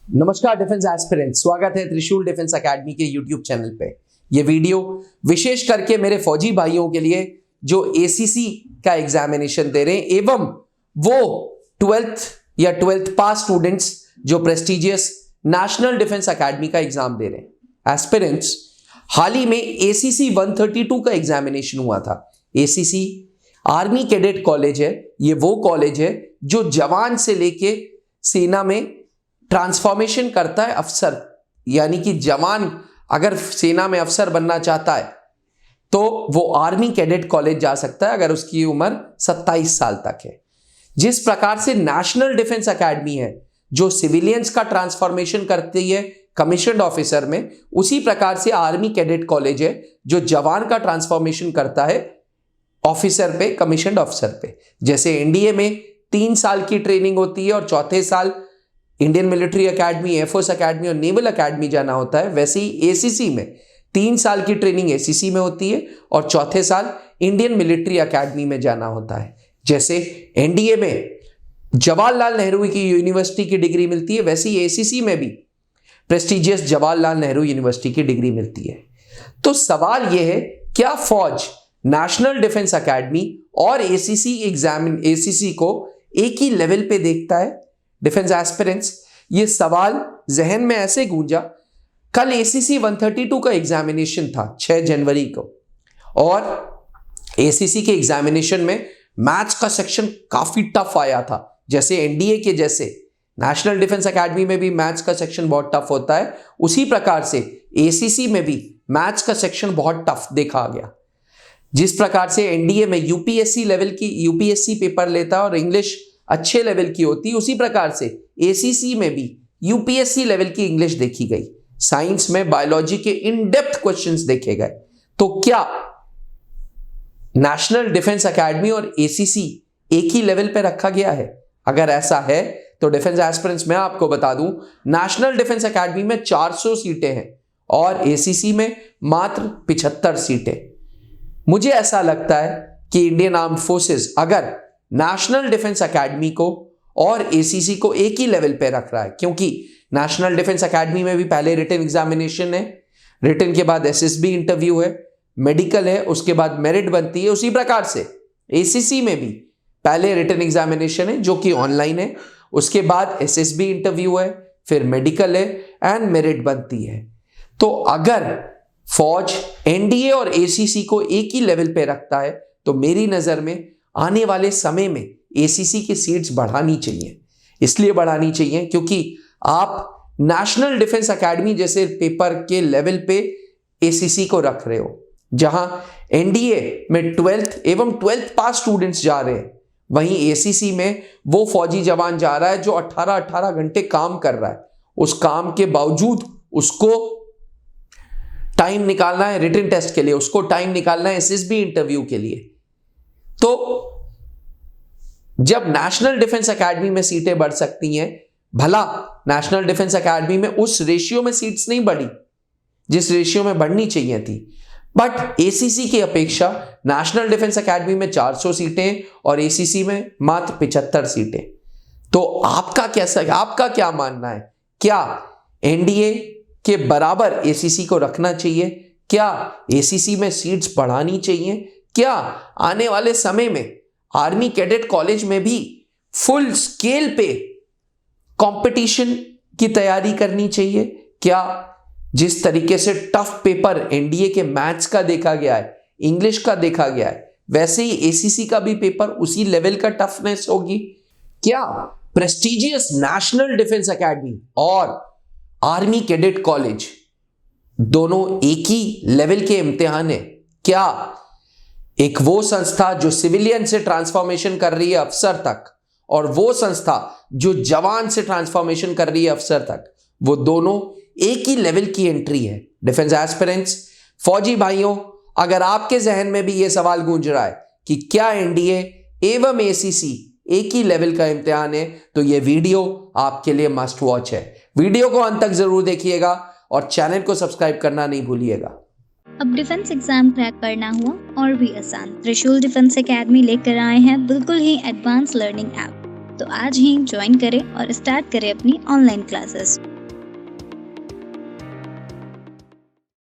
नमस्कार defence aspirant, स्वागत है त्रिशूल डिफेंस एकेडमी के यूट्यूब चैनल पे। ये वीडियो विशेष करके मेरे फौजी भाइयों के लिए जो एसीसी का एग्जामिनेशन दे रहे हैं एवं वो 12th या 12th पास स्टूडेंट्स जो प्रेस्टिजियस नेशनल डिफेंस एकेडमी का एग्जाम दे रहे हैं। एस्पिरेंट्स, हाल ही में एसीसी 132 का एग्जामिनेशन हुआ था। एसीसी आर्मी कैडेट कॉलेज है। ये वो कॉलेज है जो जवान से लेके सेना में ट्रांसफॉर्मेशन करता है अफसर, यानी कि जवान अगर सेना में अफसर बनना चाहता है तो वो आर्मी कैडेट कॉलेज जा सकता है अगर उसकी उम्र 27 साल तक है। जिस प्रकार से नेशनल डिफेंस एकेडमी है जो सिविलियंस का ट्रांसफॉर्मेशन करती है कमीशन्ड ऑफिसर में, उसी प्रकार से आर्मी कैडेट कॉलेज है जो जवान का ट्रांसफॉर्मेशन करता है ऑफिसर पे, कमीशन्ड ऑफिसर पे। जैसे एनडीए में 3 साल की ट्रेनिंग होती है और चौथे साल Indian military academy, air force academy और नेवल एकेडमी जाना होता है, वैसे ही एसीसी में 3 साल की ट्रेनिंग एसीसी में होती है और चौथे साल इंडियन मिलिट्री एकेडमी में जाना होता है। जैसे एनडीए में जवाहरलाल नेहरू की यूनिवर्सिटी की डिग्री मिलती है, वैसे ही एसीसी में भी प्रेस्टिजियस जवाहरलाल नेहरू यूनिवर्सिटी की डिग्री मिलती है। तो सवाल यह है, क्या फौज नेशनल डिफेंस एकेडमी और एसीसी को एक ही लेवल पे देखता है? डिफेंस एस्पिरेंट्स, ये सवाल जहन में ऐसे गूंजा, कल एसीसी 132 का एग्जामिनेशन था 6 जनवरी को, और एसीसी के एग्जामिनेशन में मैथ्स का सेक्शन काफी टफ आया था। जैसे एनडीए के जैसे नेशनल डिफेंस एकेडमी में भी मैथ्स का सेक्शन बहुत टफ होता है, उसी प्रकार से एसीसी में भी मैथ्स का सेक्शन बहुत टफ देखा गया। जिस प्रकार से एनडीए में यूपीएससी लेवल की यूपीएससी पेपर लेता है और इंग्लिश अच्छे लेवल की होती, उसी प्रकार से एसीसी में भी यूपीएससी लेवल की इंग्लिश देखी गई। साइंस में बायोलॉजी के इन डेप्थ क्वेश्चंस देखे गए। तो क्या नेशनल डिफेंस एकेडमी और एसीसी एक ही लेवल पे रखा गया है? अगर ऐसा है तो डिफेंस एस्पिरेंट्स, मैं आपको बता दूं, नेशनल डिफेंस एकेडमी में 400 सीटें हैं और एसीसी में मात्र 75 सीटें। मुझे ऐसा लगता है कि इंडियन आर्म्ड फोर्सेस अगर नेशनल डिफेंस एकेडमी को और एसीसी को एक ही लेवल पे रख रहा है, क्योंकि नेशनल डिफेंस एकेडमी में भी पहले रिटन एग्जामिनेशन है, रिटन के बाद एसएसबी इंटरव्यू है, मेडिकल है, उसके बाद मेरिट बनती है। उसी प्रकार से एसीसी में भी पहले रिटन एग्जामिनेशन है जो कि ऑनलाइन है, उसके बाद एसएसबी इंटरव्यू है, फिर मेडिकल है एंड मेरिट बनती है। तो अगर फौज एनडीए और एसीसी को एक ही लेवल पे रखता है तो मेरी नजर में आने वाले समय में एसीसी की सीट्स बढ़ानी चाहिए। इसलिए बढ़ानी चाहिए क्योंकि आप नेशनल डिफेंस एकेडमी जैसे पेपर के लेवल पे एसीसी को रख रहे हो, जहां एनडीए में 12th एवं 12th पास स्टूडेंट्स जा रहे हैं, वहीं एसीसी में वो फौजी जवान जा रहा है जो 18-18 घंटे काम कर रहा है। उस काम के बावजूद उसको टाइम निकालना है रिटन टेस्ट के लिए, उसको टाइम निकालना है एसएसबी इंटरव्यू के लिए। तो जब नेशनल डिफेंस एकेडमी में सीटें बढ़ सकती हैं, भला नेशनल डिफेंस एकेडमी में उस रेशियो में सीट्स नहीं बढ़ी जिस रेशियो में बढ़नी चाहिए थी, बट एसीसी की अपेक्षा नेशनल डिफेंस एकेडमी में 400 सीटें और एसीसी में मात्र 75 सीटें। तो आपका क्या मानना है? क्या एनडीए के बराबर एसीसी को रखना चाहिए? क्या एसीसी में सीट्स बढ़ानी चाहिए? क्या आने वाले समय में आर्मी कैडेट कॉलेज में भी फुल स्केल पे कंपटीशन की तैयारी करनी चाहिए? क्या जिस तरीके से टफ पेपर एनडीए के मैथ्स का देखा गया है, इंग्लिश का देखा गया है, वैसे ही एसीसी का भी पेपर उसी लेवल का टफनेस होगी? क्या प्रेस्टिजियस नेशनल डिफेंस एकेडमी और आर्मी कैडेट कॉलेज दोनों एक ही लेवल के इम्तिहान है? क्या एक वो संस्था जो सिविलियन से ट्रांसफॉर्मेशन कर रही है अफसर तक और वो संस्था जो जवान से ट्रांसफॉर्मेशन कर रही है अफसर तक, वो दोनों एक ही लेवल की एंट्री है? डिफेंस एस्पिरेंट्स, फौजी भाइयों, अगर आपके जहन में भी ये सवाल गूंज रहा है कि क्या एनडीए एवं एसीसी एक ही लेवल का इम्तिहान है, तो ये वीडियो आपके लिए मस्ट वॉच है। वीडियो को अंत तक जरूर देखिएगा और चैनल को सब्सक्राइब करना नहीं भूलिएगा। अब डिफेंस एग्जाम क्रैक करना हुआ और भी आसान, त्रिशूल डिफेंस एकेडमी लेकर आए हैं बिल्कुल ही एडवांस लर्निंग ऐप। तो आज ही ज्वाइन करें और स्टार्ट करें अपनी ऑनलाइन क्लासेस।